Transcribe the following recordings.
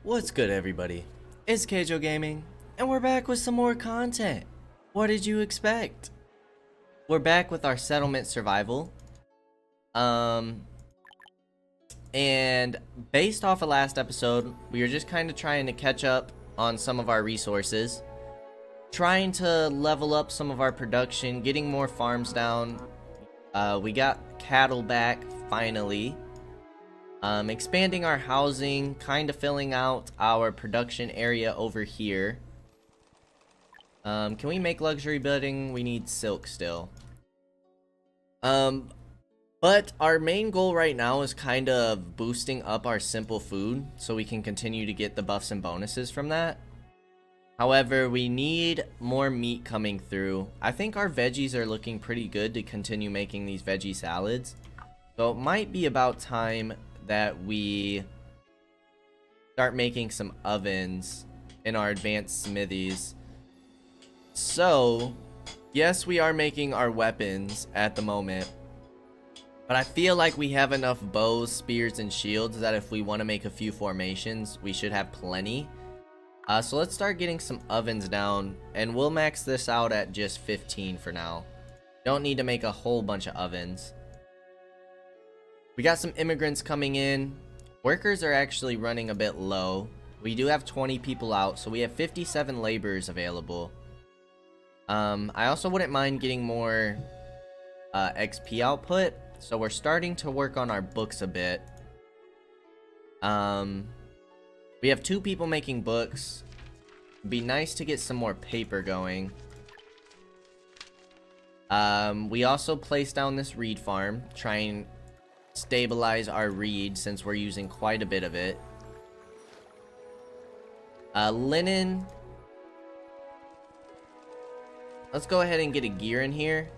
What's good, everybody? It's Kaige-O Gaming, and we're back with some more content. What did you expect? We're back with our settlement survival. And based off of last episode, we were just kind of trying to catch up on some of our resources, trying to level up some of our production, getting more farms down. We got cattle back, finally. Expanding our housing, kind of filling out our production area over here. Can we make luxury building? We need silk still. But our main goal right now is kind of boosting up our simple food so we can continue to get the buffs and bonuses from that. However, we need more meat coming through. I think our veggies are looking pretty good to continue making these veggie salads. So it might be about time that we start making some ovens in our advanced smithies. So, yes, we are making our weapons at the moment, but I feel like we have enough bows, spears, and shields that if we want to make a few formations, we should have plenty. So let's start getting some ovens down, and we'll max this out at just 15 for now. Don't need to make a whole bunch of ovens. We got some immigrants coming in. Workers are actually running a bit low. We do have 20 people out, so we have 57 laborers available. I also wouldn't mind getting more XP output, so we're starting to work on our books a bit. We have 2 people making books. It'd be nice to get some more paper going. We also placed down this reed farm, trying stabilize our reed since we're using quite a bit of it. Linen. Let's go ahead and get a gear in here.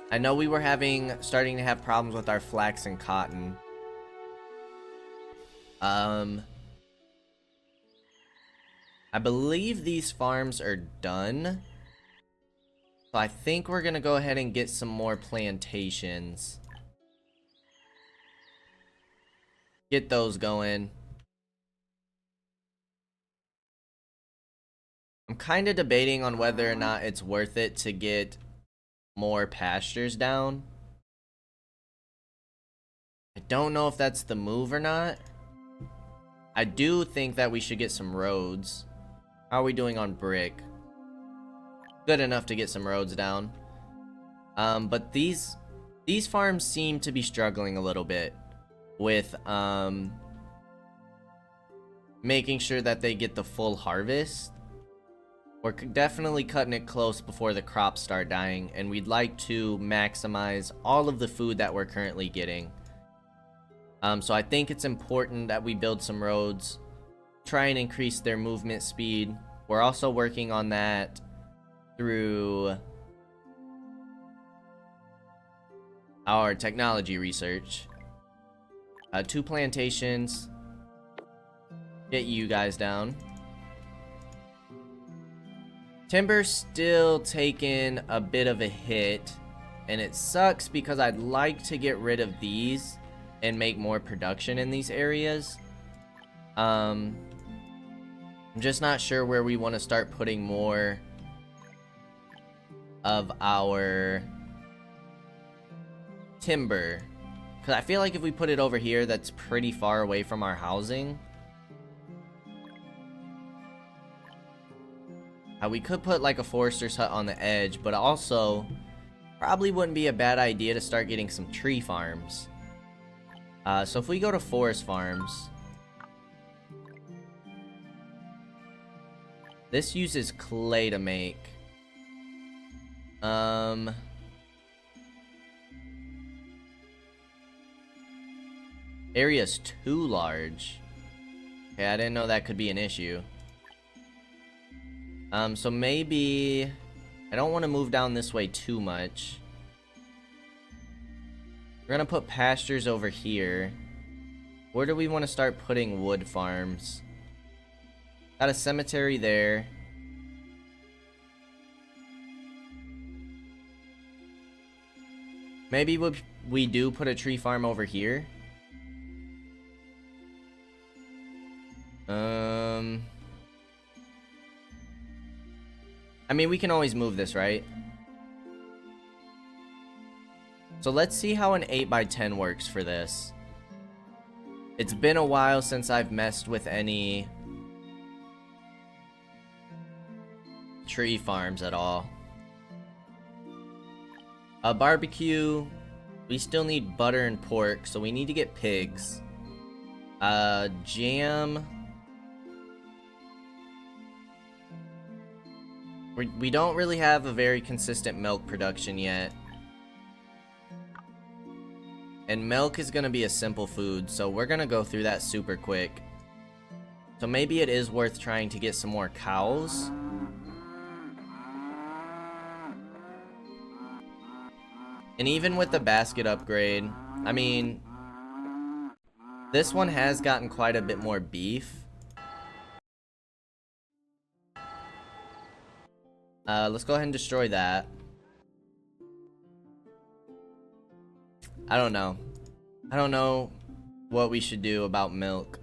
I know we were starting to have problems with our flax and cotton. I believe these farms are done. So I think we're gonna go ahead and get some more plantations. Get those going. I'm kind of debating on whether or not it's worth it to get more pastures down. I don't know if that's the move or not. I do think that we should get some roads. How are we doing on brick? Good enough to get some roads down. But these farms seem to be struggling a little bit with making sure that they get the full harvest. We're definitely cutting it close before the crops start dying, and we'd like to maximize all of the food that we're currently getting. So I think it's important that we build some roads, try and increase their movement speed. We're also working on that through our technology research. 2 plantations. Get you guys down. Timber's still taking a bit of a hit, and it sucks because I'd like to get rid of these and make more production in these areas. I'm just not sure where we want to start putting more of our timber, because I feel like if we put it over here, that's pretty far away from our housing. We could put like a forester's hut on the edge, but also probably wouldn't be a bad idea to start getting some tree farms. So if we go to forest farms, this uses clay to make. Area's too large. Okay, I didn't know that could be an issue. So maybe I don't want to move down this way too much. We're gonna put pastures over here. Where do we want to start putting wood farms? Got a cemetery there. Maybe we do put a tree farm over here. I mean, we can always move this, right? So let's see how an 8x10 works for this. It's been a while since I've messed with any tree farms at all. A barbecue. We still need butter and pork, so we need to get pigs. Jam. We don't really have a very consistent milk production yet. And milk is gonna be a simple food, so we're gonna go through that super quick. So maybe it is worth trying to get some more cows. And even with the basket upgrade, I mean, this one has gotten quite a bit more beef. Let's go ahead and destroy that. I don't know. I don't know what we should do about milk.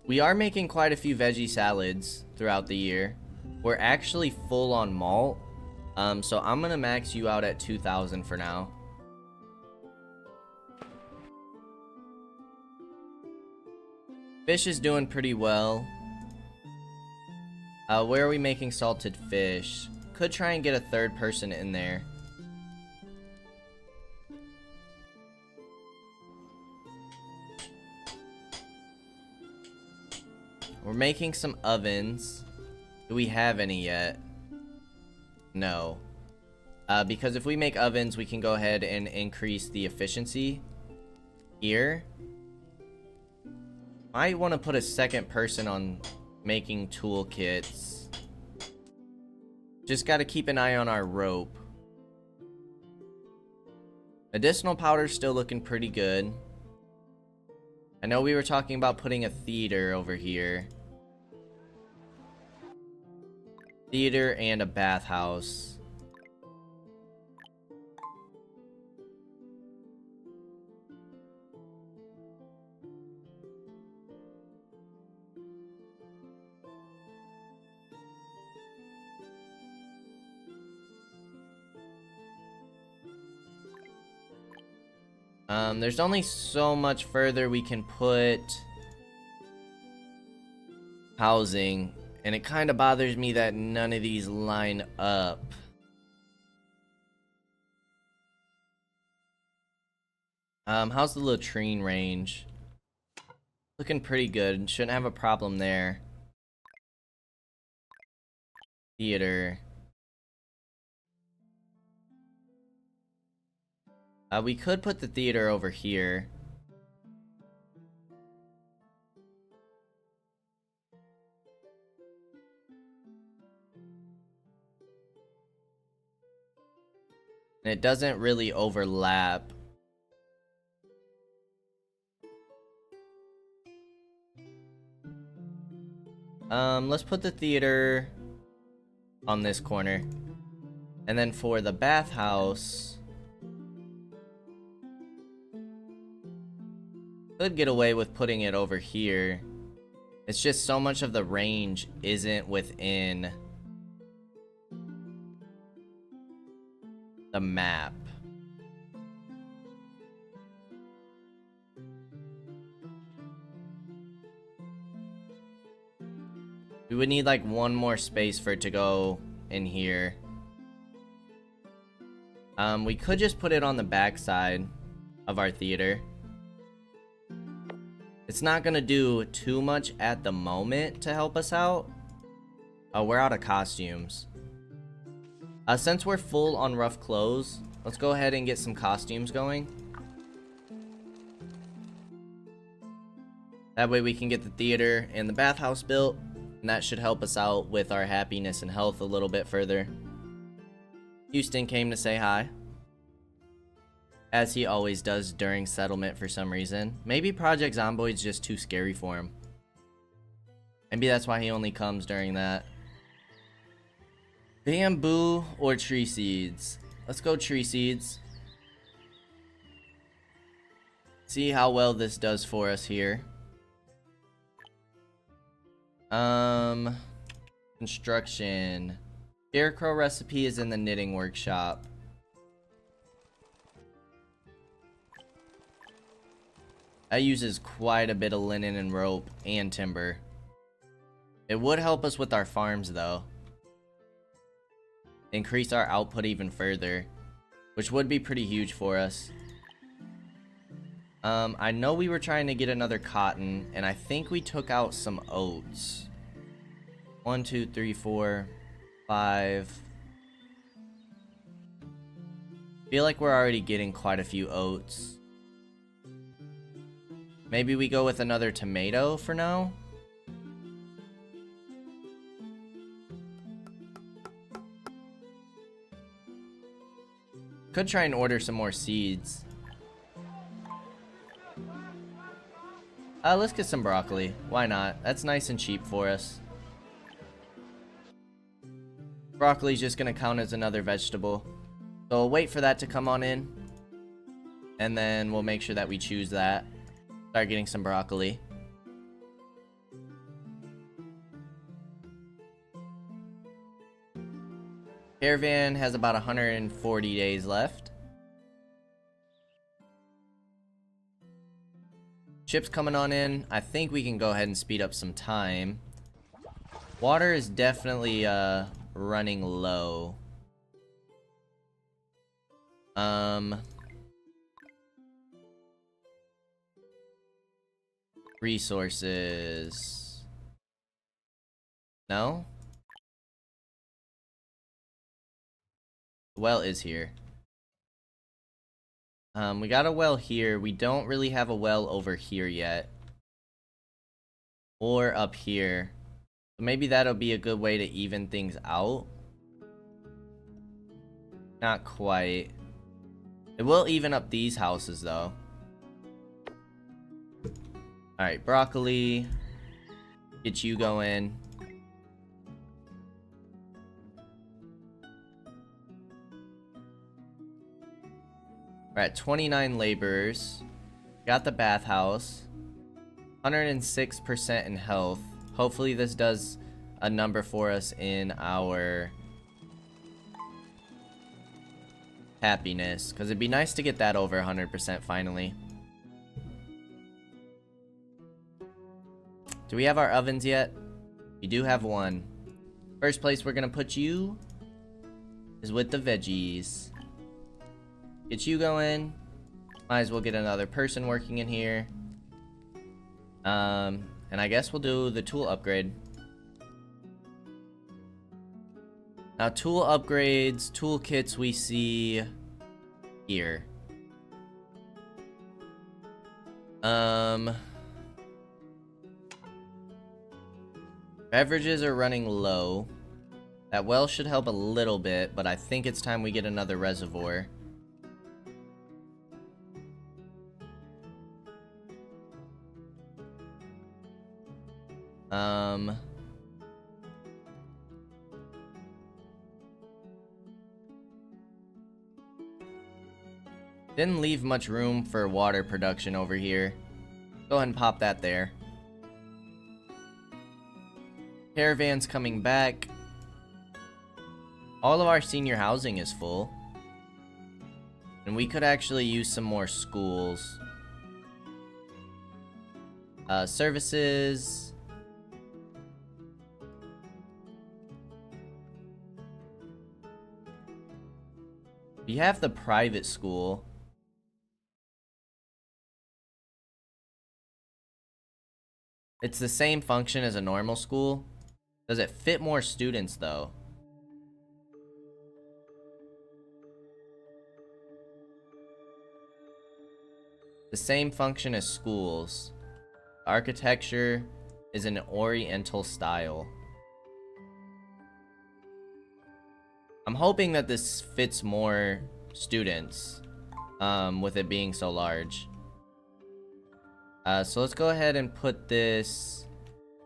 We are making quite a few veggie salads throughout the year. We're actually full on malt. So I'm gonna max you out at 2,000 for now. Fish is doing pretty well. Where are we making salted fish? Could try and get a third person in there. We're making some ovens. Do we have any yet? No. Because if we make ovens, we can go ahead and increase the efficiency here. I want to put a second person on making toolkits. Just got to keep an eye on our rope. Medicinal powder's still looking pretty good. I know we were talking about putting a theater over here. Theater and a bathhouse. There's only so much further we can put housing, and it kind of bothers me that none of these line up. How's the latrine range? Looking pretty good. Shouldn't have a problem there. Theater. We could put the theater over here. And it doesn't really overlap. Let's put the theater on this corner. And then for the bathhouse, could get away with putting it over here. It's just so much of the range isn't within the map. We would need like one more space for it to go in here. We could just put it on the back side of our theater. It's not gonna do too much at the moment to help us out. We're out of costumes. Since we're full on rough clothes, let's go ahead and get some costumes going. That way we can get the theater and the bathhouse built, and that should help us out with our happiness and health a little bit further. Houston came to say hi, as he always does during settlement for some reason. Maybe Project Zomboid's just too scary for him. Maybe that's why he only comes during that. Bamboo or tree seeds? Let's go tree seeds. See how well this does for us here. Construction. Scarecrow recipe is in the knitting workshop. That uses quite a bit of linen and rope and timber. It would help us with our farms though. Increase our output even further, which would be pretty huge for us. I know we were trying to get another cotton, and I think we took out some oats. 1, 2, 3, 4, 5. Feel like we're already getting quite a few oats. Maybe we go with another tomato for now? Could try and order some more seeds. Let's get some broccoli. Why not? That's nice and cheap for us. Broccoli's just gonna count as another vegetable. So we'll wait for that to come on in. And then we'll make sure that we choose that. Start getting some broccoli. Caravan has about 140 days left. Chips coming on in. I think we can go ahead and speed up some time. Water is definitely running low. Resources. No? The well is here. We got a well here. We don't really have a well over here yet. Or up here. So maybe that'll be a good way to even things out. Not quite. It will even up these houses though. Alright, broccoli. Get you going. We're at 29 laborers. Got the bathhouse. 106% in health. Hopefully this does a number for us in our happiness, because it'd be nice to get that over 100% finally. Do we have our ovens yet? We do have one. First place we're gonna put you is with the veggies. Get you going. Might as well get another person working in here. And I guess we'll do the tool upgrade. Now, tool upgrades, toolkits we see here. Beverages are running low. That well should help a little bit, but I think it's time we get another reservoir. Didn't leave much room for water production over here. Go ahead and pop that there. Caravan's coming back. All of our senior housing is full. And we could actually use some more schools. Services. We have the private school. It's the same function as a normal school. Does it fit more students though? The same function as schools. Architecture is an oriental style. I'm hoping that this fits more students, with it being so large. So let's go ahead and put this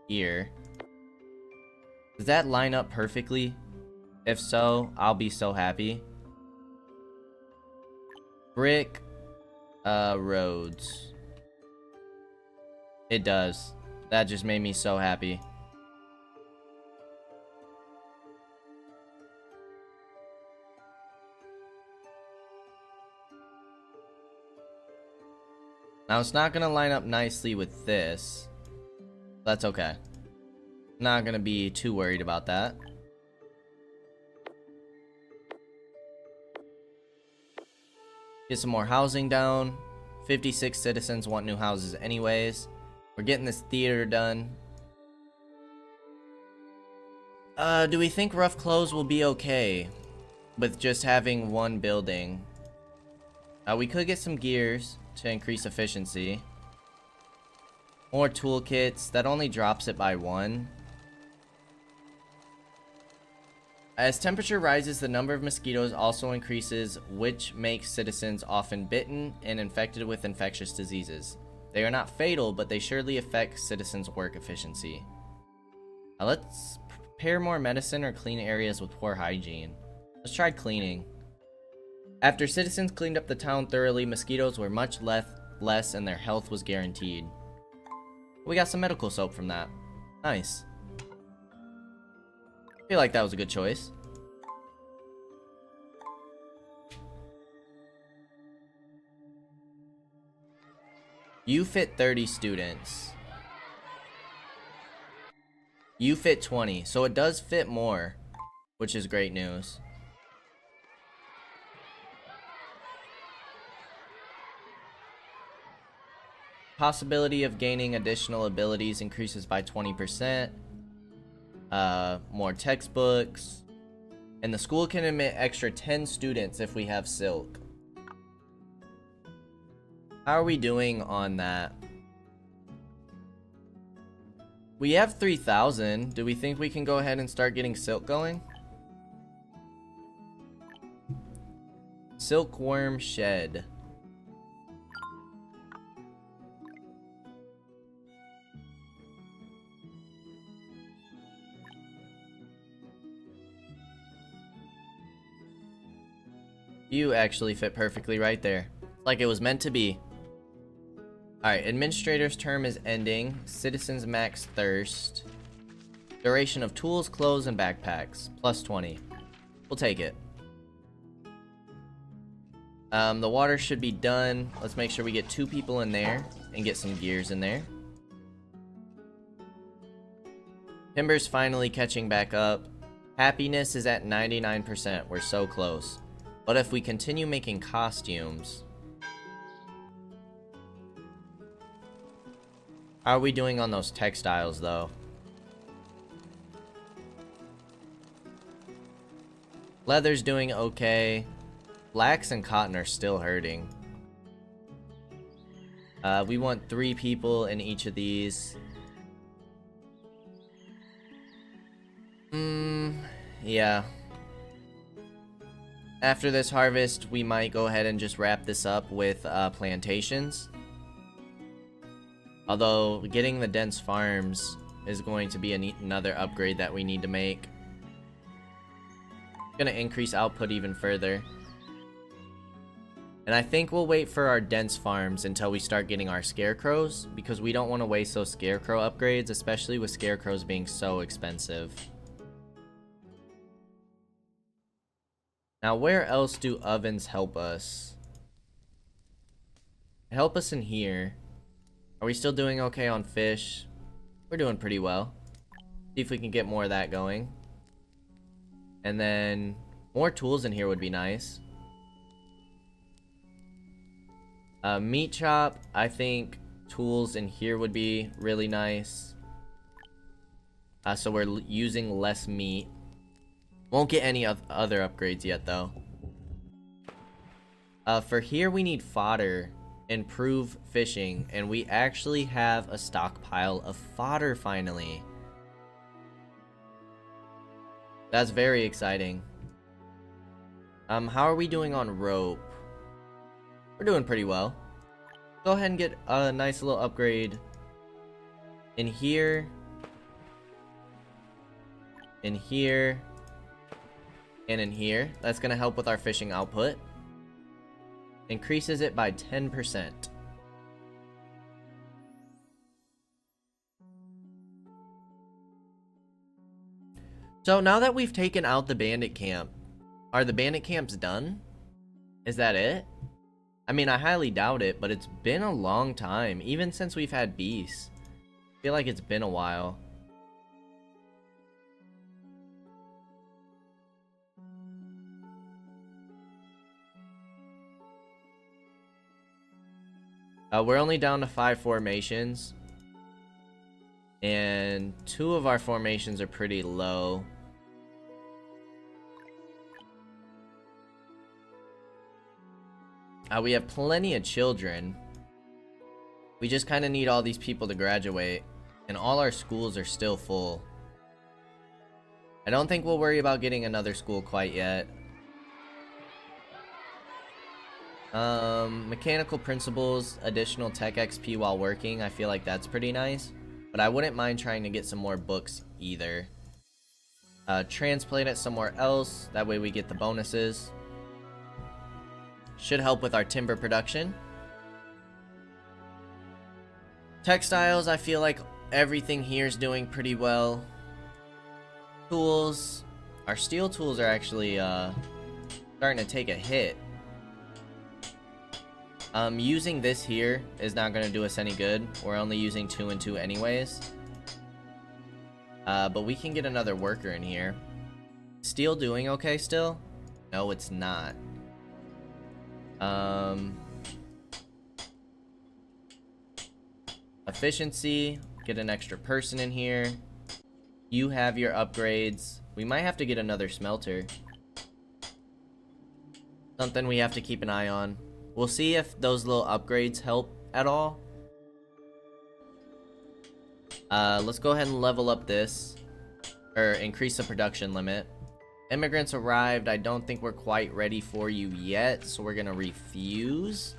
here. Does that line up perfectly? If so, I'll be so happy. Brick, roads. It does. That just made me so happy. Now it's not gonna line up nicely with this. That's okay. Not gonna be too worried about that. Get some more housing down. 56 citizens want new houses anyways. We're getting this theater done. Do we think rough clothes will be okay with just having one building? We could get some gears to increase efficiency. More toolkits. That only drops it by 1. As temperature rises, the number of mosquitoes also increases, which makes citizens often bitten and infected with infectious diseases. They are not fatal, but they surely affect citizens' work efficiency. Now let's prepare more medicine or clean areas with poor hygiene. Let's try cleaning. After citizens cleaned up the town thoroughly, mosquitoes were much less and their health was guaranteed. We got some medical soap from that. Nice. I feel like that was a good choice. You fit 30 students. You fit 20, so it does fit more, which is great news. Possibility of gaining additional abilities increases by 20%. More textbooks. And the school can admit extra 10 students if we have silk. How are we doing on that? We have 3,000. Do we think we can go ahead and start getting silk going? Silkworm shed. You actually fit perfectly right there. Like it was meant to be. Alright, administrator's term is ending. Citizens max thirst. Duration of tools, clothes, and backpacks. Plus 20. We'll take it. The water should be done. Let's make sure we get 2 people in there and get some gears in there. Timber's finally catching back up. Happiness is at 99%. We're so close. But if we continue making costumes... How are we doing on those textiles, though? Leather's doing okay. Flax and cotton are still hurting. We want 3 people in each of these. Yeah. After this harvest, we might go ahead and just wrap this up with plantations. Although, getting the dense farms is going to be another upgrade that we need to make. It's gonna increase output even further. And I think we'll wait for our dense farms until we start getting our scarecrows, because we don't want to waste those scarecrow upgrades, especially with scarecrows being so expensive. Now, where else do ovens help us? Help us in here. Are we still doing okay on fish? We're doing pretty well. See if we can get more of that going. And then more tools in here would be nice. Meat chop, I think tools in here would be really nice. So we're using less meat. Won't get any other upgrades yet, though. For here, we need fodder. Improve fishing. And we actually have a stockpile of fodder, finally. That's very exciting. How are we doing on rope? We're doing pretty well. Go ahead and get a nice little upgrade in here. In here. And in here. That's going to help with our fishing output. Increases it by 10%. So now that we've taken out the bandit camp, are the bandit camps done? Is that it? I mean, I highly doubt it, but it's been a long time, even since we've had beasts. I feel like it's been a while. We're only down to 5 formations. And 2 of our formations are pretty low. We have plenty of children. We just kind of need all these people to graduate. And all our schools are still full. I don't think we'll worry about getting another school quite yet. Mechanical principles, additional tech XP while working. I feel like that's pretty nice. But I wouldn't mind trying to get some more books either. Transplant it somewhere else. That way we get the bonuses. Should help with our timber production. Textiles, I feel like everything here is doing pretty well. Tools. Our steel tools are actually starting to take a hit. Using this here is not going to do us any good. We're only using 2 and 2 anyways. But we can get another worker in here. Steel doing okay still? No, it's not. Efficiency. Get an extra person in here. You have your upgrades. We might have to get another smelter. Something we have to keep an eye on. We'll see if those little upgrades help at all. Let's go ahead and level up this. Or increase the production limit. Immigrants arrived. I don't think we're quite ready for you yet, so we're gonna refuse.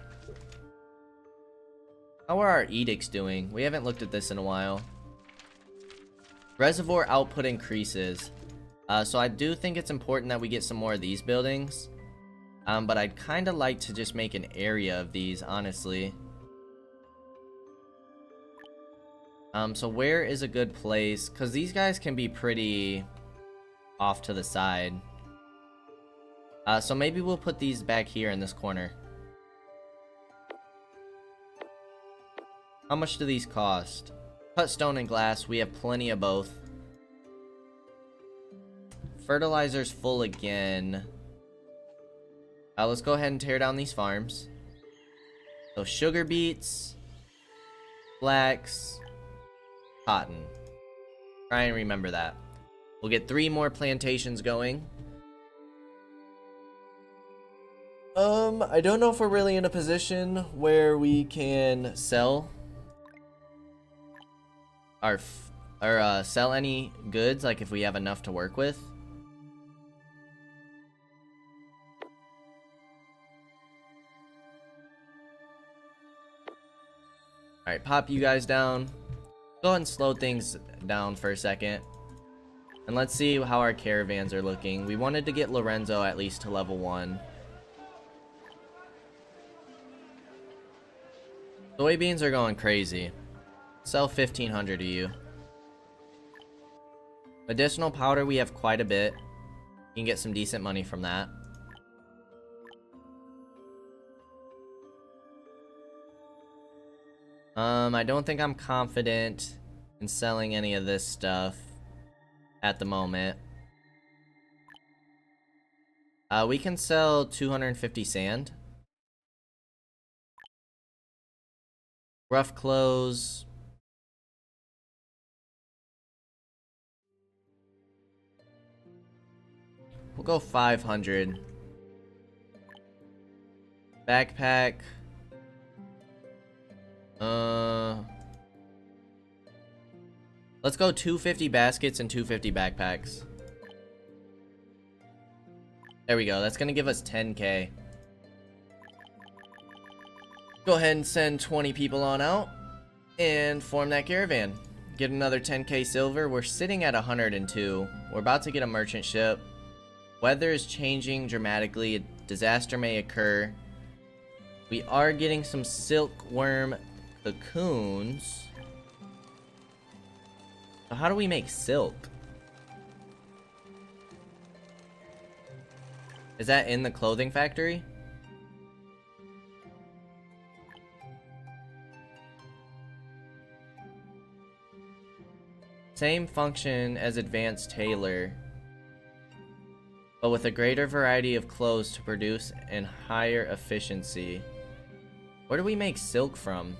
How are our edicts doing? We haven't looked at this in a while. Reservoir output increases. So I do think it's important that we get some more of these buildings. But I'd kind of like to just make an area of these, honestly. So where is a good place? Because these guys can be pretty off to the side. So maybe we'll put these back here in this corner. How much do these cost? Cut stone and glass. We have plenty of both. Fertilizer's full again. Let's go ahead and tear down these farms. So sugar beets, flax, cotton. Try and remember that. We'll get 3 more plantations going. I don't know if we're really in a position where we can sell our sell any goods, like if we have enough to work with. Alright, pop you guys down. Go ahead and slow things down for a second. And let's see how our caravans are looking. We wanted to get Lorenzo at least to level 1. Soybeans are going crazy. Sell 1,500 to you. Medicinal powder, we have quite a bit. You can get some decent money from that. I don't think I'm confident in selling any of this stuff at the moment. We can sell 250 sand. Rough clothes. We'll go 500. Backpack. Let's go 250 baskets and 250 backpacks. There we go. That's gonna give us 10k. Go ahead and send 20 people on out and form that caravan. Get another 10k silver. We're sitting at 102. We're about to get a merchant ship. Weather is changing dramatically. A disaster may occur. We are getting some silkworm cocoons. So how do we make silk? Is that in the clothing factory? Same function as advanced tailor, but with a greater variety of clothes to produce and higher efficiency. Where do we make silk from?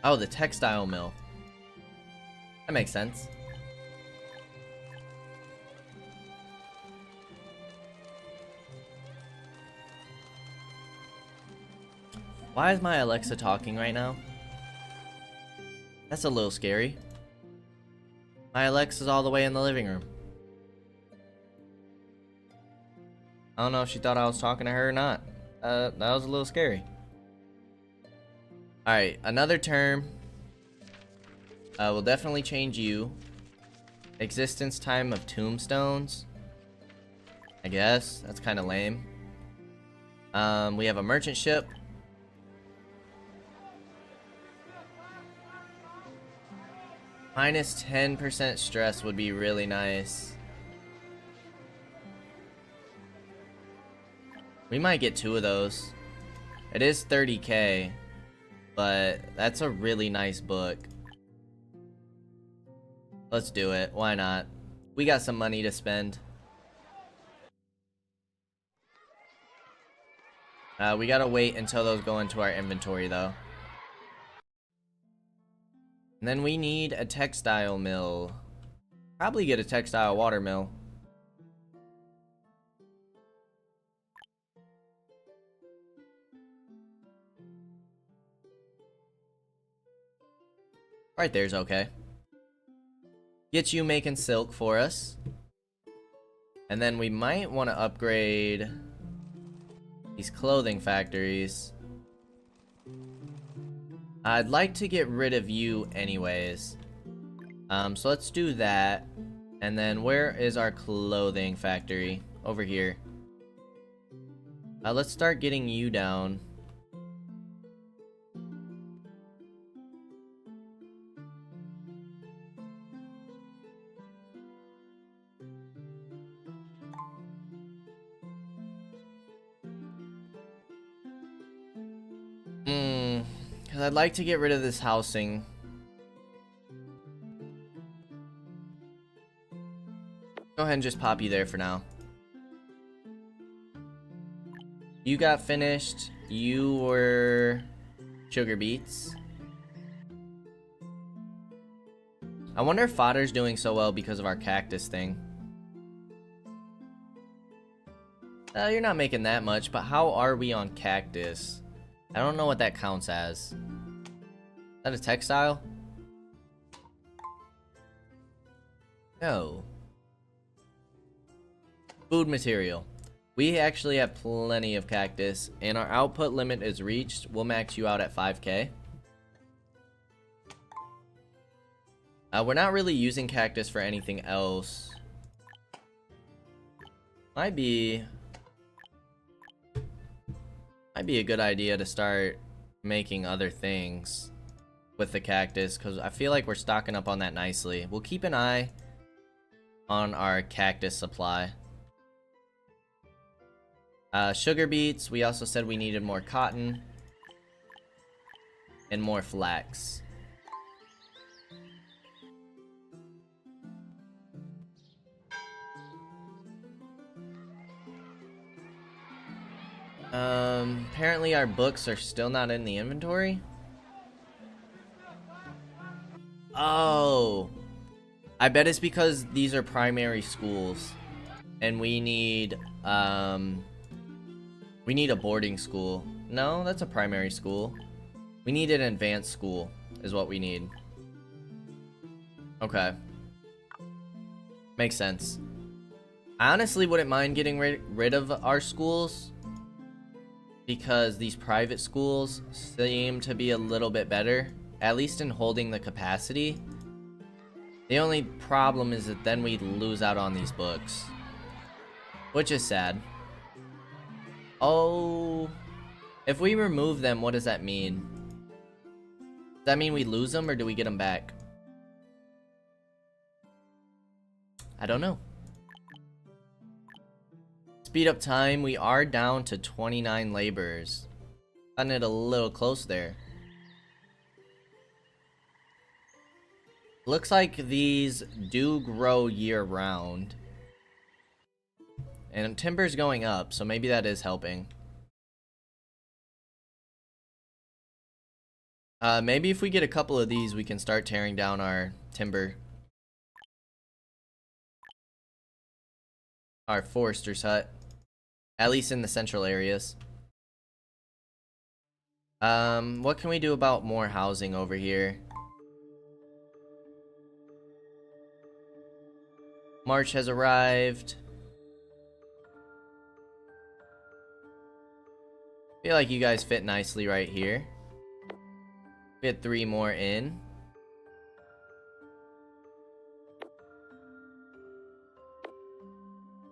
Oh, the textile mill. That makes sense. Why is my Alexa talking right now? That's a little scary. My Alexa's all the way in the living room. I don't know if she thought I was talking to her or not. That was a little scary. Alright, another term. We'll definitely change you. Existence time of tombstones. I guess. That's kind of lame. We have a merchant ship. Minus 10% stress would be really nice. We might get 2 of those. It is 30k, but that's a really nice book. Let's do it. Why not? We got some money to spend. We gotta wait until those go into our inventory, though. And then we need a textile mill. Probably get a textile water mill. Right there's okay. Get you making silk for us. And then we might want to upgrade these clothing factories. I'd like to get rid of you anyways. So let's do that. And then where is our clothing factory? Over here. Let's start getting you down. Because I'd like to get rid of this housing. Go ahead and just pop you there for now. You got finished. You were sugar beets. I wonder if fodder's doing so well because of our cactus thing. You're not making that much, but how are we on cactus? I don't know what that counts as. Is that a textile? No. Food material. We actually have plenty of cactus, and our output limit is reached. We'll max you out at 5k. We're not really using cactus for anything else. Might be a good idea to start making other things with the cactus, because I feel like we're stocking up on that nicely. We'll keep an eye on our cactus supply. Sugar beets, we also said we needed more cotton and more flax. Apparently our books are still not in the inventory. Oh, I bet it's because these are primary schools and we need a boarding school. No, that's a primary school. We need an advanced school is what we need. Okay, makes sense. I honestly wouldn't mind getting rid of our schools, because these private schools seem to be a little bit better, at least in holding the capacity. The only problem is that then we lose out on these books, which is sad. Oh, if we remove them, what does that mean? Does that mean we lose them, or do we get them back? I don't know. Speed up time, we are down to 29 laborers. Cutting it a little close there. Looks like these do grow year round. And timber's going up, so maybe that is helping. Maybe if we get a couple of these, we can start tearing down our timber. Our forester's hut. At least in the central areas. What can we do about more housing over here? March has arrived. Feel like you guys fit nicely right here. Get 3 more in.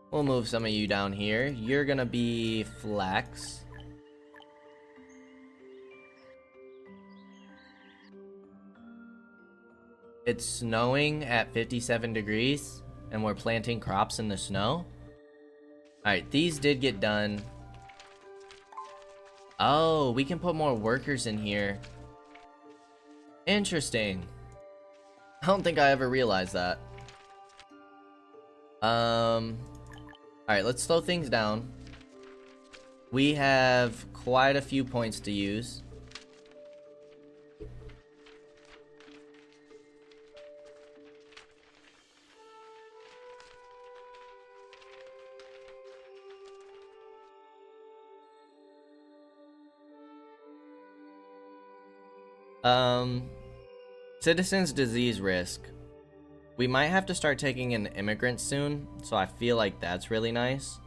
We'll move some of you down here. You're gonna be flax. It's snowing at 57 degrees, and we're planting crops in the snow. Alright, these did get done. Oh, we can put more workers in here. Interesting. I don't think I ever realized that. Alright, let's slow things down. We have quite a few points to use. Citizens disease risk. We might have to start taking in immigrants soon, so I feel like that's really nice.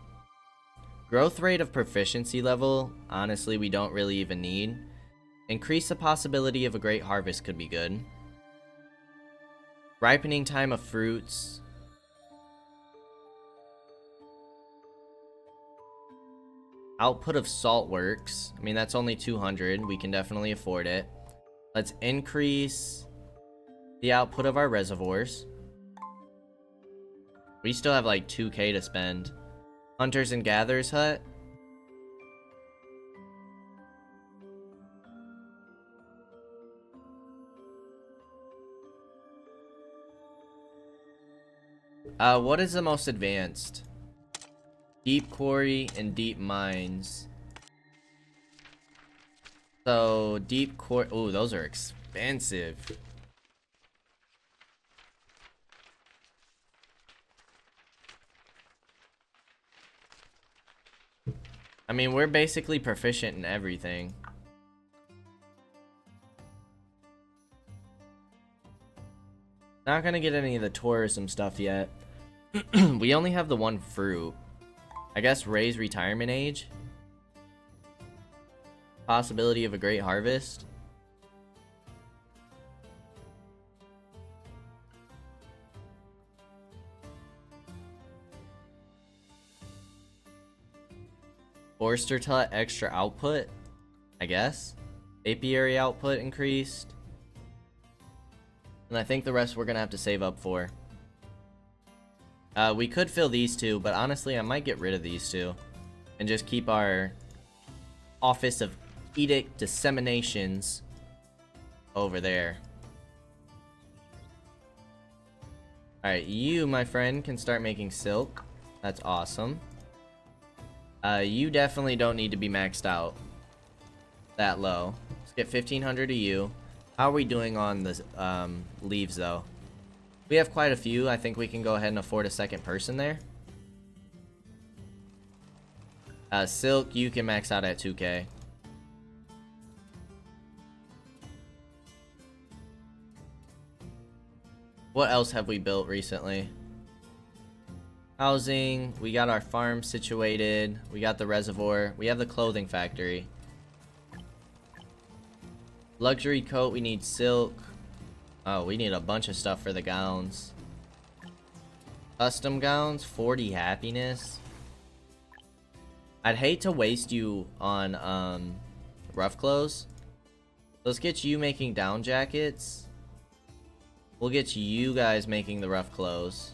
Growth rate of proficiency level, honestly, we don't really even need. Increase the possibility of a great harvest could be good. Ripening time of fruits. Output of salt works. I mean, that's only 200. We can definitely afford it. Let's increase the output of our reservoirs. We still have like 2k to spend. Hunters and Gatherers hut. What is the most advanced? Deep quarry and deep mines. So deep quarry. Oh, those are expensive. I mean, we're basically proficient in everything. Not gonna get any of the tourism stuff yet. We only have the one fruit. I guess raise retirement age. Possibility of a great harvest. Forester hut extra output, I guess. Apiary output increased. And I think the rest we're gonna have to save up for. We could fill these two, but honestly I might get rid of these two. And just keep our Office of Edict Disseminations over there. Alright, you, my friend, can start making silk. That's awesome. You definitely don't need to be maxed out that low. Let's get 1500 to you. How are we doing on the leaves, though? We have quite a few. I think we can go ahead and afford a second person there. Silk, you can max out at 2k. What else have we built recently? Housing, we got our farm situated, we got the reservoir, we have the clothing factory. Luxury coat, we need silk. Oh, we need a bunch of stuff for the gowns. Custom gowns, 40 happiness. I'd hate to waste you on rough clothes. Let's get you making down jackets. We'll get you guys making the rough clothes.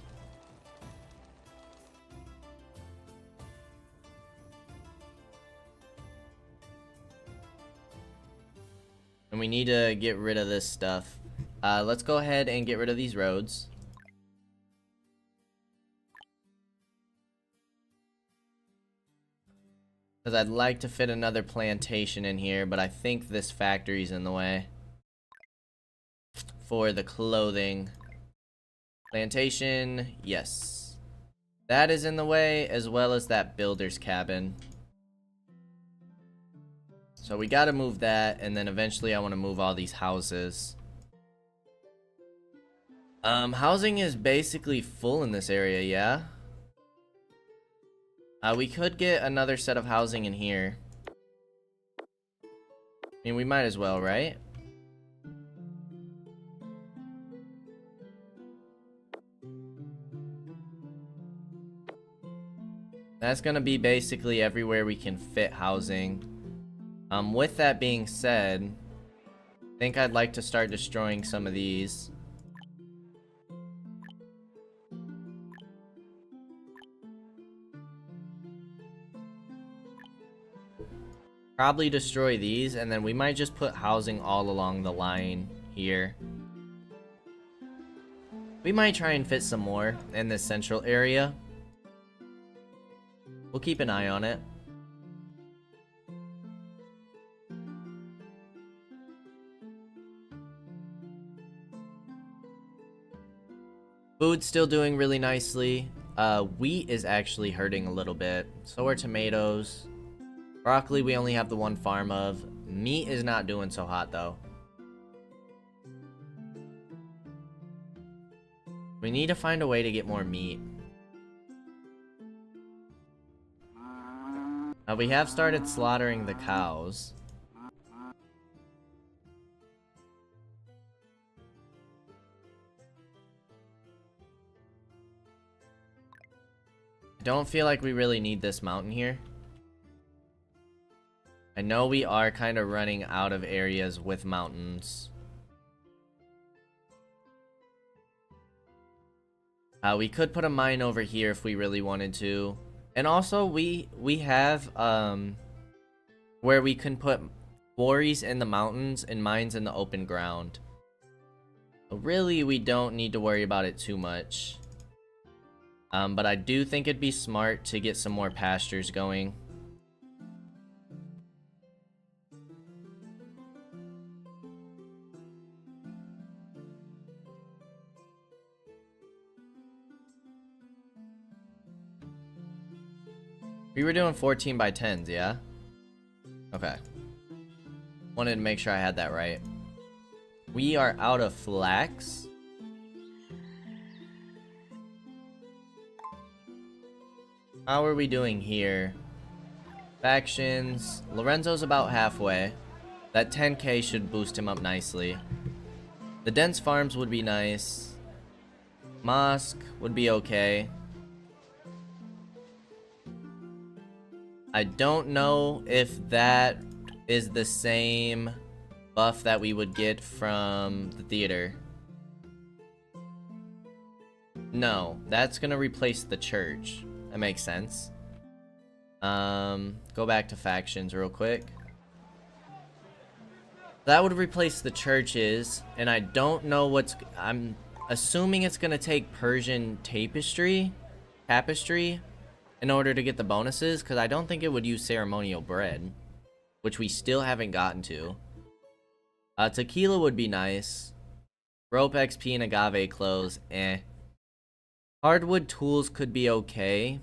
And we need to get rid of this stuff. Let's go ahead and get rid of these roads. Because I'd like to fit another plantation in here, but I think this factory's in the way. For the clothing. Plantation, yes. That is in the way, as well as that builder's cabin. So we gotta move that, and then eventually I want to move all these houses. Housing is basically full in this area, yeah? We could get another set of housing in here. I mean, we might as well, right? That's gonna be basically everywhere we can fit housing. With that being said, I think I'd like to start destroying some of these. Probably destroy these, and then we might just put housing all along the line here. We might try and fit some more in this central area. We'll keep an eye on it. Food's still doing really nicely. Wheat is actually hurting a little bit. So are tomatoes. Broccoli, we only have the one farm of. Meat is not doing so hot, though. We need to find a way to get more meat. We have started slaughtering the cows. I don't feel like we really need this mountain here. I know we are kind of running out of areas with mountains. We could put a mine over here if we really wanted to. And also we have where we can put quarries in the mountains and mines in the open ground. Really, we don't need to worry about it too much. But I do think it'd be smart to get some more pastures going. We were doing 14 by 10s, yeah? Okay. Wanted to make sure I had that right. We are out of flax. How are we doing here? Factions. Lorenzo's about halfway. That 10k should boost him up nicely. The dense farms would be nice. Mosque would be okay. I don't know if that is the same buff that we would get from the theater. No, that's gonna replace the church. That makes sense. Go back to factions real quick. That would replace the churches, and I don't know what's... I'm assuming it's gonna take Persian tapestry in order to get the bonuses, because I don't think it would use ceremonial bread, which we still haven't gotten to. Tequila would be nice. Rope XP and agave clothes, eh. Hardwood tools could be okay.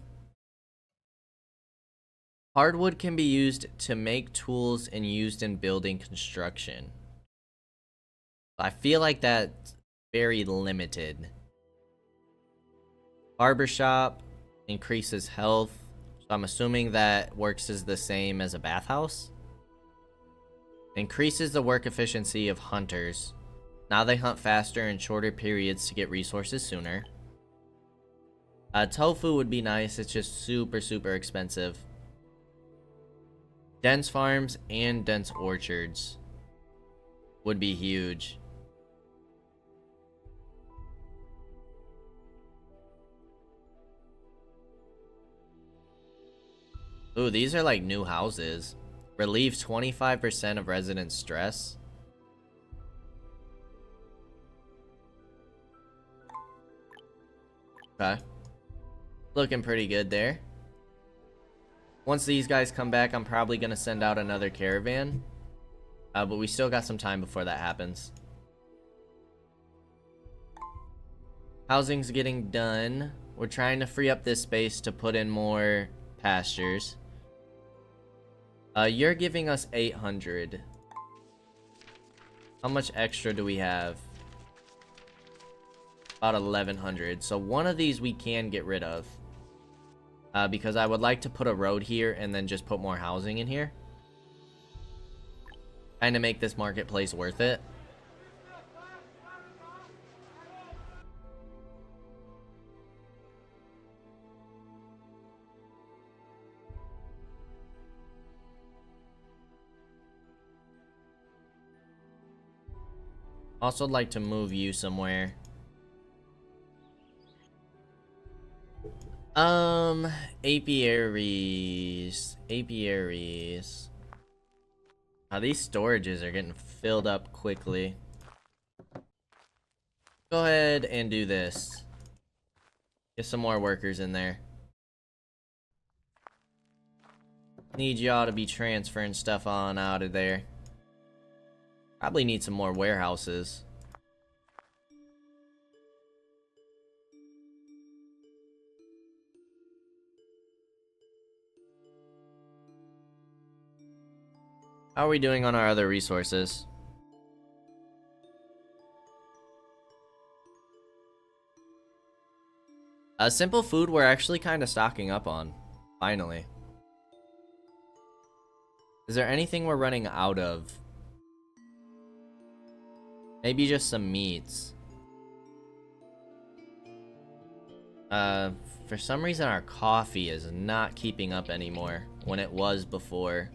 Hardwood can be used to make tools and used in building construction. I feel like that's very limited. Barbershop increases health, so I'm assuming that works as the same as a bathhouse. Increases the work efficiency of hunters. Now they hunt faster in shorter periods to get resources sooner. Tofu would be nice, it's just super expensive. Dense farms and dense orchards would be huge. Ooh, these are like new houses. Relieve 25% of resident stress. Okay. Looking pretty good there. Once these guys come back, I'm probably going to send out another caravan. But we still got some time before that happens. Housing's getting done. We're trying to free up this space to put in more pastures. You're giving us 800. How much extra do we have? About 1100. So one of these we can get rid of. Because I would like to put a road here and then just put more housing in here. Kind of make this marketplace worth it. Also like to move you somewhere. Apiaries. Apiaries. These storages are getting filled up quickly. Go ahead and do this. Get some more workers in there. Need y'all to be transferring stuff on out of there. Probably need some more warehouses. How are we doing on our other resources? Simple food we're actually kind of stocking up on. Finally. Is there anything we're running out of? Maybe just some meats. For some reason our coffee is not keeping up anymore when it was before.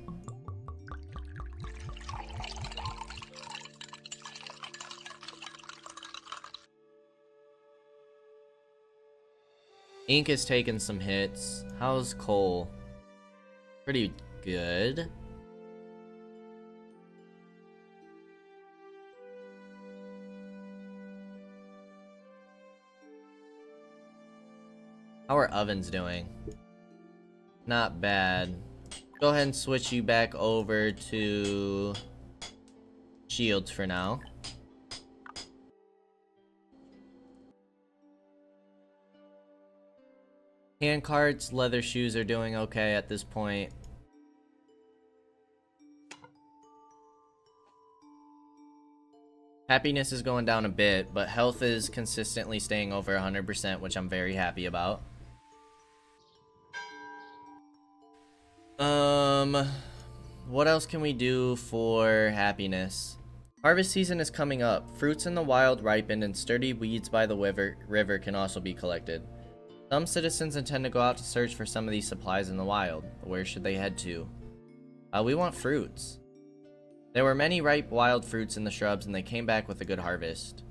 Ink is taking some hits. How's coal? Pretty good. How are ovens doing? Not bad. Go ahead and switch you back over to shields for now. Hand carts, leather shoes are doing okay at this point. Happiness is going down a bit, but health is consistently staying over 100%, which I'm very happy about. What else can we do for happiness? Harvest season is coming up. Fruits in the wild ripen and sturdy weeds by the river can also be collected. Some citizens intend to go out to search for some of these supplies in the wild. Where should they head to? We want fruits. There were many ripe wild fruits in the shrubs and they came back with a good harvest.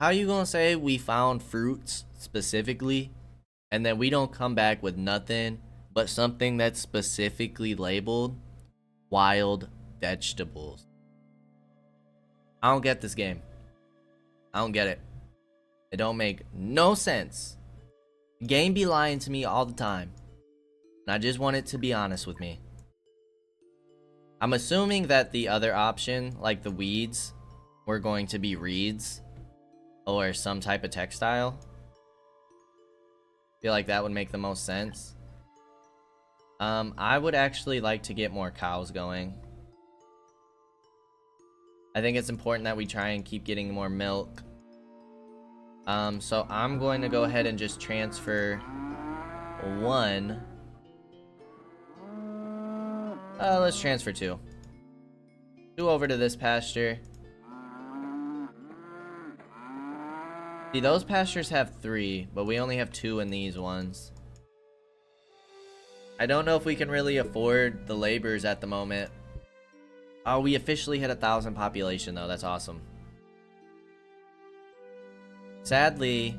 How you gonna say we found fruits specifically and then we don't come back with nothing but something that's specifically labeled wild vegetables? I don't get this game. I don't get it. It don't make no sense. The game be lying to me all the time. And I just want it to be honest with me. I'm assuming that the other option, like the weeds, were going to be reeds or some type of textile. Feel like that would make the most sense. I would actually like to get more cows going. I think it's important that we try and keep getting more milk. So I'm going to go ahead and just transfer one. Let's transfer two. Two over to this pasture. See, those pastures have 3, but we only have 2 in these ones. I don't know if we can really afford the laborers at the moment. Oh, we officially hit 1,000 population though. That's awesome. Sadly,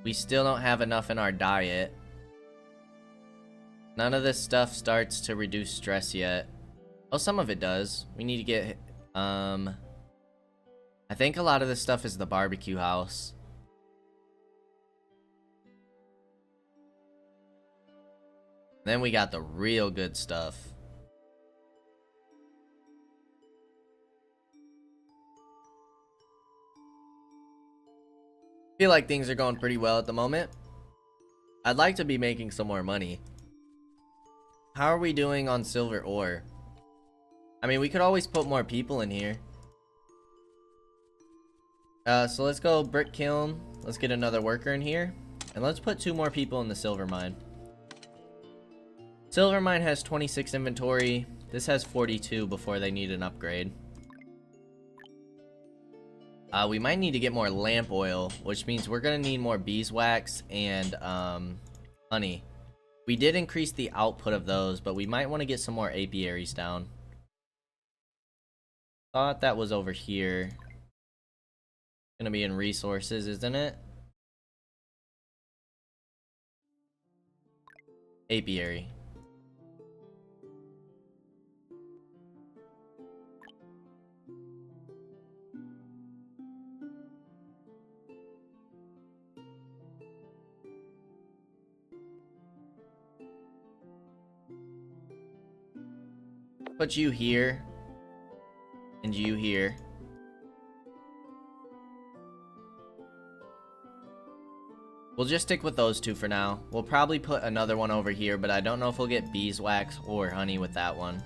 we still don't have enough in our diet. None of this stuff starts to reduce stress yet. Oh, some of it does. We need to get, I think a lot of this stuff is the barbecue house. Then we got the real good stuff. Feel like things are going pretty well at the moment. I'd like to be making some more money. How are we doing on silver ore? I mean, we could always put more people in here. So let's go brick kiln. Let's get another worker in here. And let's put 2 more people in the silver mine. Silver mine has 26 inventory. This has 42 before they need an upgrade. We might need to get more lamp oil, which means we're gonna need more beeswax and honey. We did increase the output of those, but we might want to get some more apiaries down. Thought that was over here. Gonna be in resources, isn't it? Apiary. Put you here. And you here. We'll just stick with those 2 for now. We'll probably put another one over here, but I don't know if we'll get beeswax or honey with that one.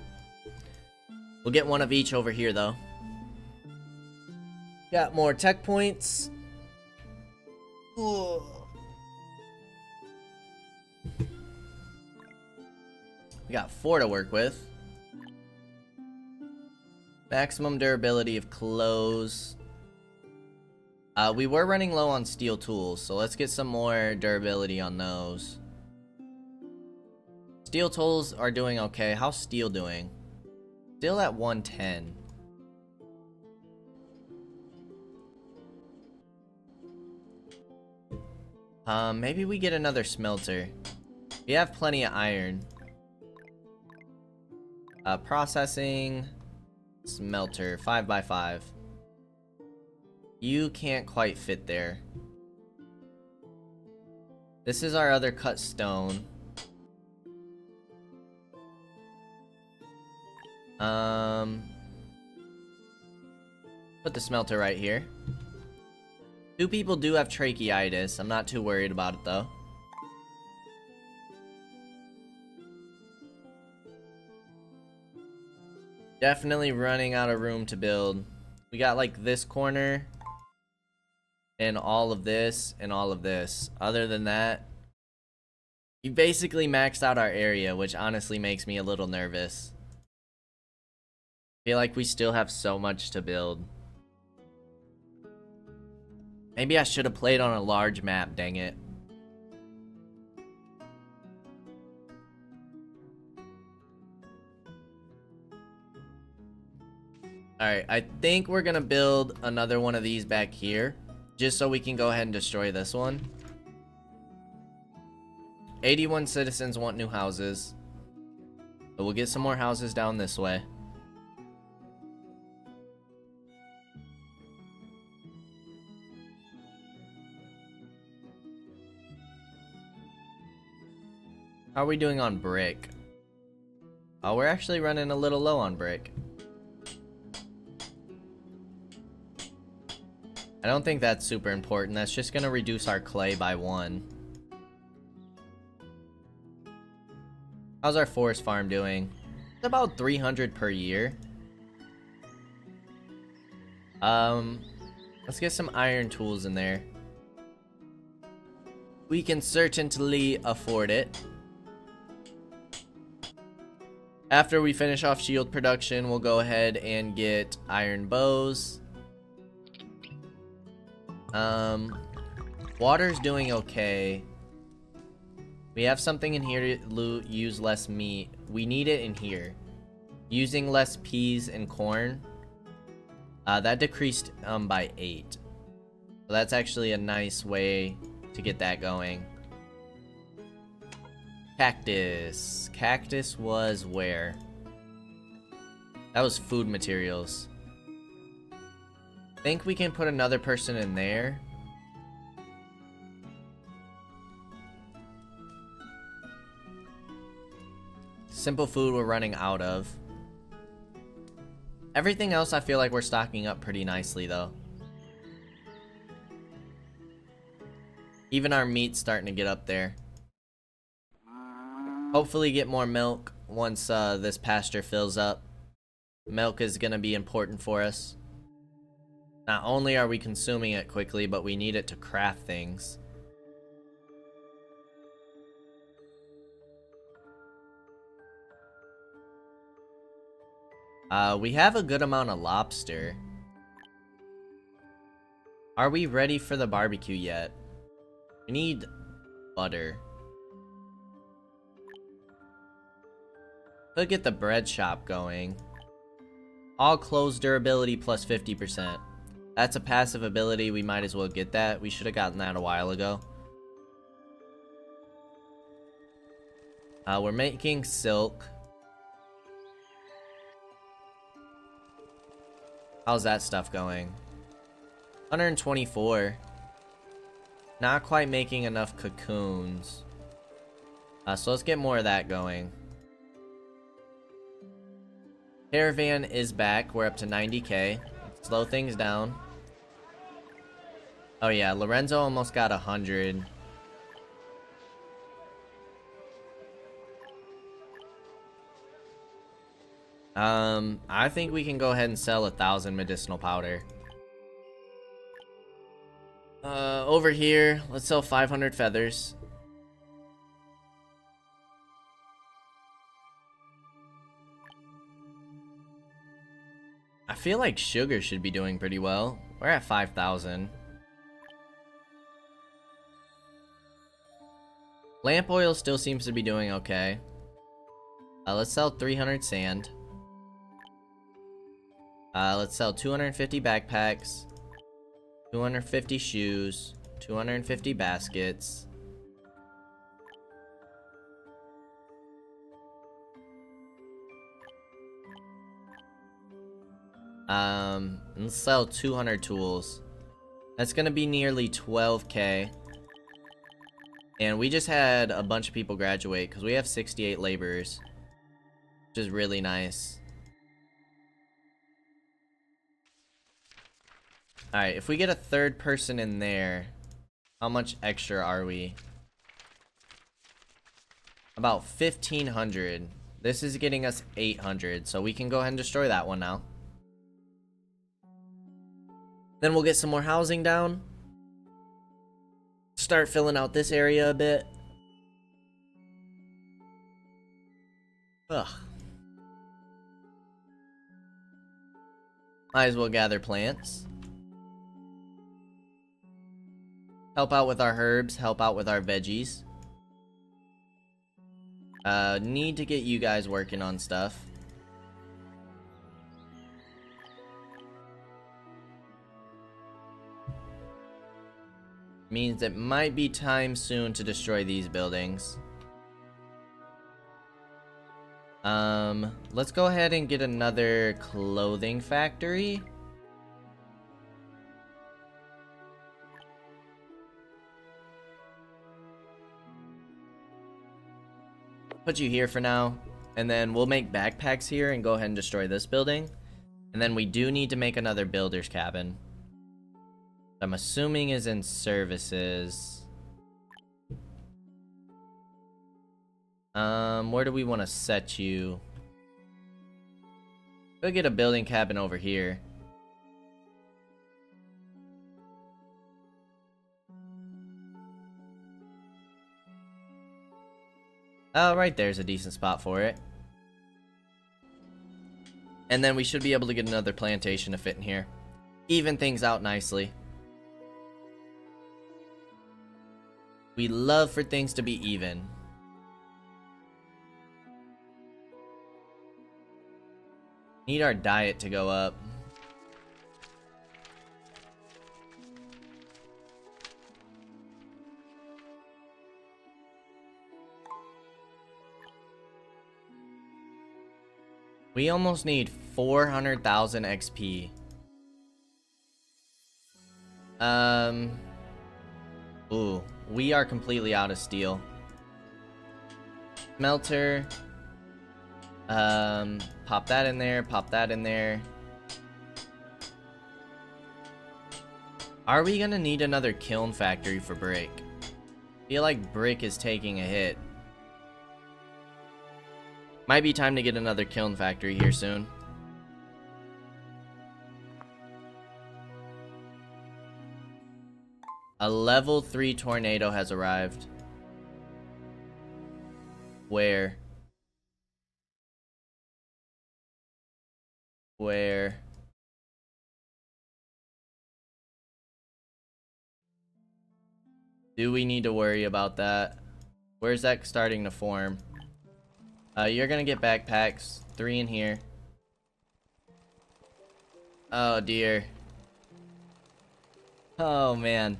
We'll get one of each over here, though. Got more tech points. Ugh. We got 4 to work with. Maximum durability of clothes. We were running low on steel tools, so let's get some more durability on those. Steel tools are doing okay. How's steel doing? Still at 110. Maybe we get another smelter. We have plenty of iron. Processing. Smelter, 5x5. You can't quite fit there. This is our other cut stone. Put the smelter right here. 2 people do have tracheitis. I'm not too worried about it though. Definitely running out of room to build. We got like this corner and all of this and all of this. Other than that, we basically maxed out our area, which honestly makes me a little nervous. Feel like we still have so much to build. Maybe I should have played on a large map, dang it. Alright, I think we're gonna build another one of these back here, just so we can go ahead and destroy this one. 81 citizens want new houses. So we'll get some more houses down this way. How are we doing on brick? Oh, we're actually running a little low on brick. I don't think that's super important. That's just gonna reduce our clay by 1. How's our forest farm doing? It's about 300 per year. Let's get some iron tools in there. We can certainly afford it. After we finish off shield production, we'll go ahead and get iron bows. Water's doing okay. We have something in here to use less meat. We need it in here. Using less peas and corn. That decreased by 8. So that's actually a nice way to get that going. Cactus. Cactus was where? That was food materials. Think we can put another person in there. Simple food we're running out of. Everything else I feel like we're stocking up pretty nicely though. Even our meat's starting to get up there. Hopefully get more milk once this pasture fills up. Milk is gonna be important for us. Not only are we consuming it quickly, but we need it to craft things. We have a good amount of lobster. Are we ready for the barbecue yet? We need butter. Could get the bread shop going. All clothes durability plus 50%. That's a passive ability, we might as well get that. We should have gotten that a while ago. We're making silk. How's that stuff going? 124. Not quite making enough cocoons. So let's get more of that going. Caravan is back. We're up to 90k. Slow things down. Oh yeah, Lorenzo almost got 100. I think we can go ahead and sell 1,000 medicinal powder. Over here, let's sell 500 feathers. I feel like sugar should be doing pretty well. We're at 5,000. Lamp oil still seems to be doing okay. Let's sell 300 sand. Let's sell 250 backpacks, 250 shoes, 250 baskets. Let's sell 200 tools. That's gonna be nearly 12k. And we just had a bunch of people graduate because we have 68 laborers, which is really nice. Alright, if we get a third person in there, how much extra are we? About 1,500. This is getting us 800, so we can go ahead and destroy that one now. Then we'll get some more housing down. Start filling out this area a bit. Ugh. Might as well gather plants. Help out with our herbs, help out with our veggies. Need to get you guys working on stuff. Means it might be time soon to destroy these buildings. Let's go ahead and get another clothing factory. Put you here for now, and then we'll make backpacks here and go ahead and destroy this building. And then we do need to make another builder's cabin. I'm assuming is in services. Where do we want to set you? Go get a building cabin over here. Oh, right there's a decent spot for it. And then we should be able to get another plantation to fit in here. Even things out nicely. We love for things to be even. Need our diet to go up. We almost need 400,000 XP. Ooh, we are completely out of steel. Smelter. Pop that in there, pop that in there. Are we gonna need another kiln factory for brick? I feel like brick is taking a hit. Might be time to get another kiln factory here soon. A level 3 tornado has arrived. Where? Where? Do we need to worry about that? Where's that starting to form? You're gonna get backpacks. 3 in here. Oh dear. Oh man.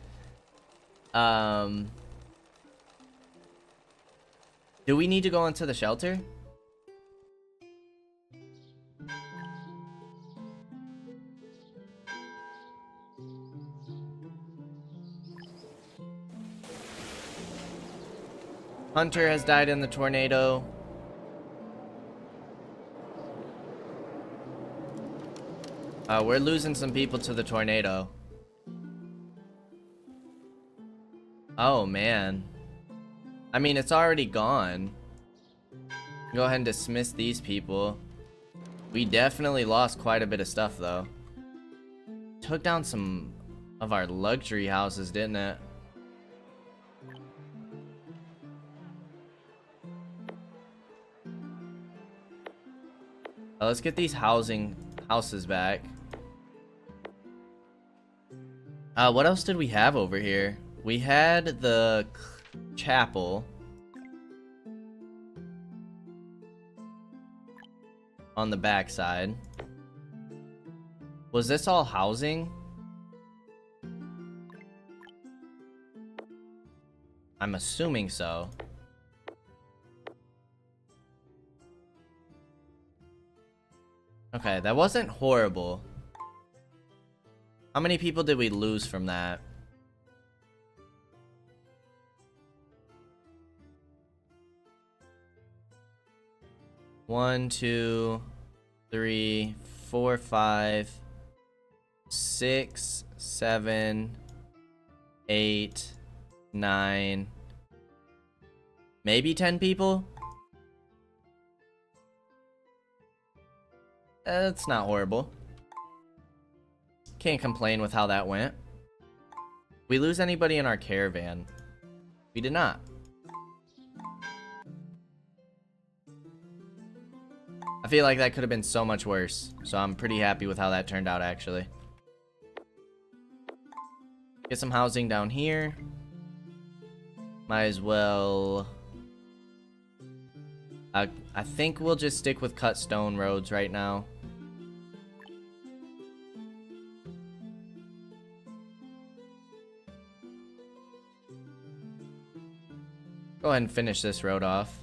Do we need to go into the shelter? Hunter has died in the tornado. We're losing some people to the tornado. Oh man. I mean, it's already gone. Go ahead and dismiss these people. We definitely lost quite a bit of stuff though. Took down some of our luxury houses, didn't it? Let's get these houses back. What else did we have over here? We had the chapel on the backside. Was this all housing? I'm assuming so. Okay, that wasn't horrible. How many people did we lose from that? One, 2, 3, 4, 5, 6, 7, 8, 9, maybe 10 people? That's not horrible. Can't complain with how that went. We lose anybody in our caravan? We did not. I feel like that could have been so much worse, so I'm pretty happy with how that turned out actually. Get some housing down here. Might as well... I think we'll just stick with cut stone roads right now. Go ahead and finish this road off.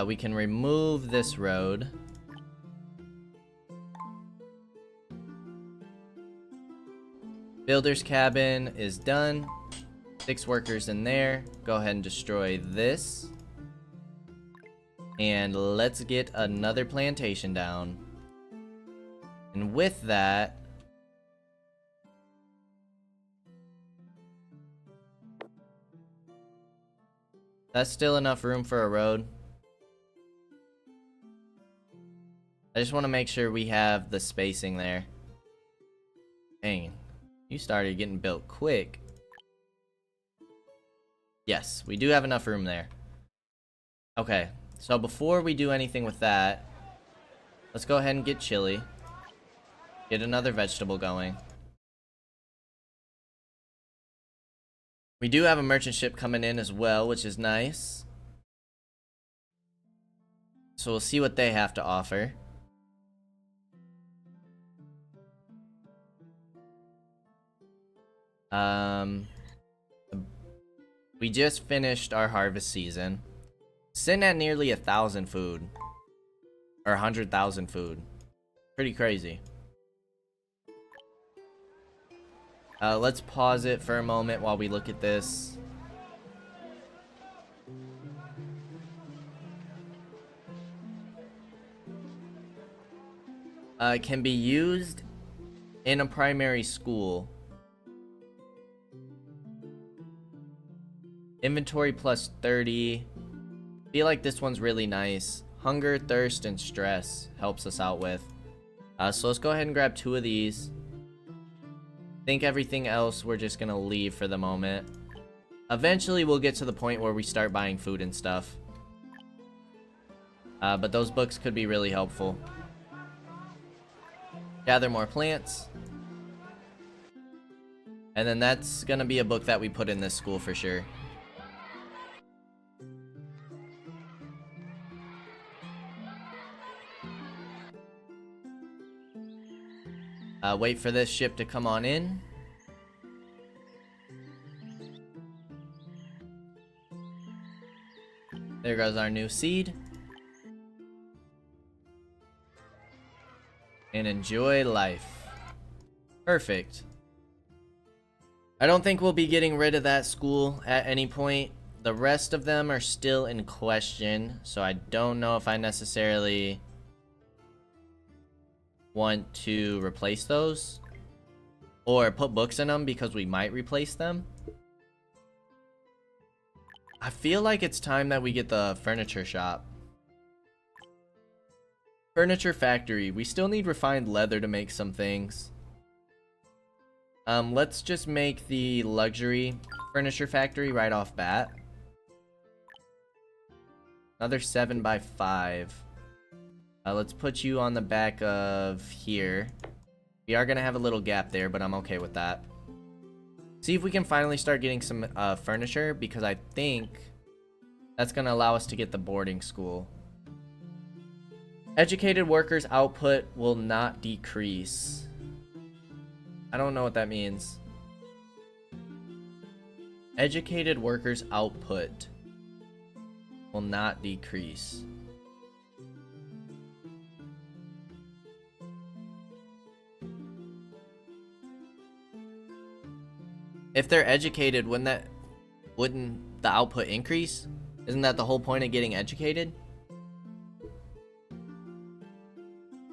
We can remove this road. Builder's cabin is done. 6 workers in there. Go ahead and destroy this. And let's get another plantation down. And with that... that's still enough room for a road. I just want to make sure we have the spacing there. Dang, you started getting built quick. Yes, we do have enough room there. Okay, so before we do anything with that, let's go ahead and get chili. Get another vegetable going. We do have a merchant ship coming in as well, which is nice. So we'll see what they have to offer. We just finished our harvest season. Sitting at nearly 1,000 food. Or 100,000 food. Pretty crazy. Let's pause it for a moment while we look at this. Can be used in a primary school. Inventory plus 30. Feel like this one's really nice. Hunger, thirst, and stress helps us out with. So let's go ahead and grab 2 of these. Think everything else we're just gonna leave for the moment. Eventually we'll get to the point where we start buying food and stuff. But those books could be really helpful. Gather more plants. And then that's gonna be a book that we put in this school for sure. Wait for this ship to come on in. There goes our new seed. And enjoy life. Perfect. I don't think we'll be getting rid of that school at any point. The rest of them are still in question, so I don't know if I necessarily want to replace those or put books in them because we might replace them. I feel like it's time that we get the furniture shop. Furniture factory. We still need refined leather to make some things. Let's just make the luxury furniture factory right off bat. Another 7x5. Let's put you on the back of here. We are gonna have a little gap there, but I'm okay with that. See if we can finally start getting some furniture, because I think that's gonna allow us to get the boarding school. Educated workers' output will not decrease. I don't know what that means. Educated workers' output will not decrease. If they're educated, wouldn't the output increase? Isn't that the whole point of getting educated?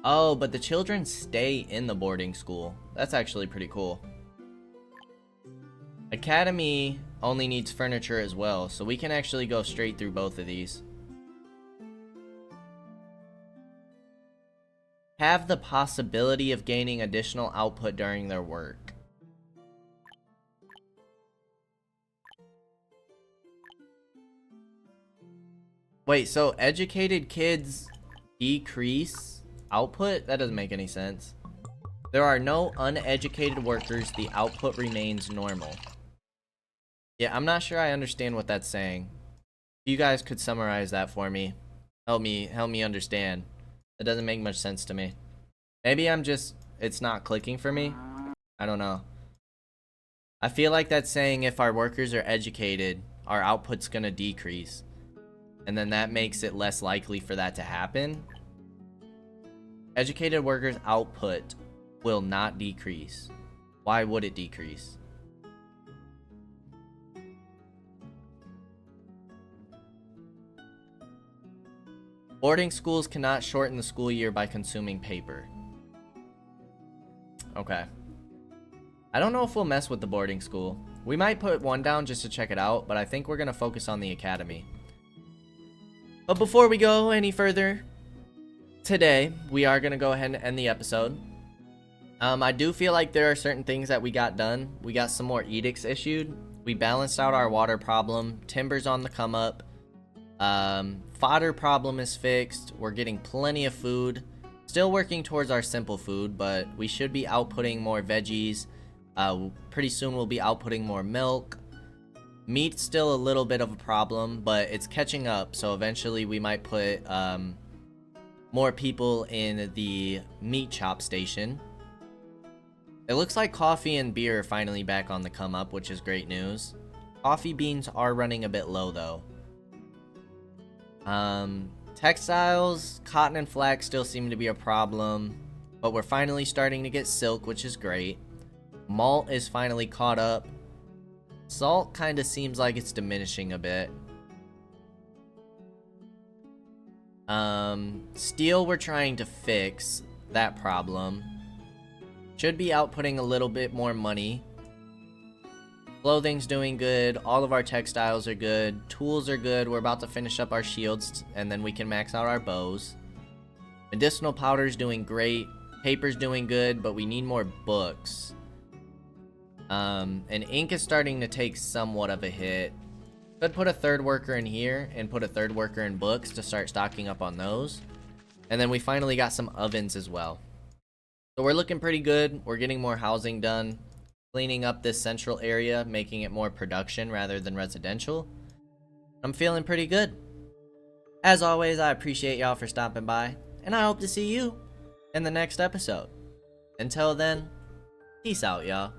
Oh, but the children stay in the boarding school. That's actually pretty cool. Academy only needs furniture as well, so we can actually go straight through both of these. Have the possibility of gaining additional output during their work. Wait, so educated kids decrease output? That doesn't make any sense. There are no uneducated workers. The output remains normal. Yeah, I'm not sure I understand what that's saying. If you guys could summarize that for me. Help me understand. It doesn't make much sense to me. Maybe it's not clicking for me. I don't know. I feel like that's saying if our workers are educated, our output's gonna decrease. And then that makes it less likely for that to happen. Educated workers' output will not decrease. Why would it decrease? Boarding schools cannot shorten the school year by consuming paper. Okay. I don't know if we'll mess with the boarding school. We might put one down just to check it out, but I think we're going to focus on the academy. But before we go any further, today we are going to go ahead and end the episode. I do feel like there are certain things that we got done. We got some more edicts issued. We balanced out our water problem. Timber's on the come up. Fodder problem is fixed. We're getting plenty of food. Still working towards our simple food, but we should be outputting more veggies. Pretty soon we'll be outputting more milk. Meat's still a little bit of a problem, but it's catching up, so eventually we might put more people in the meat chop station. It looks like coffee and beer are finally back on the come up, which is great news. Coffee beans are running a bit low though. Textiles, cotton and flax still seem to be a problem, but we're finally starting to get silk, which is great. Malt is finally caught up. Salt kind of seems like it's diminishing a bit. Steel we're trying to fix that problem. Should be outputting a little bit more money. Clothing's doing good. All of our textiles are good. Tools are good. We're about to finish up our shields and then we can max out our bows. Medicinal powder's doing great. Paper's doing good, but we need more books. And ink is starting to take somewhat of a hit. Could put a third worker in here and put a third worker in books to start stocking up on those. And then we finally got some ovens as well. So we're looking pretty good. We're getting more housing done. Cleaning up this central area, making it more production rather than residential. I'm feeling pretty good. As always, I appreciate y'all for stopping by, and I hope to see you in the next episode. Until then, peace out, y'all.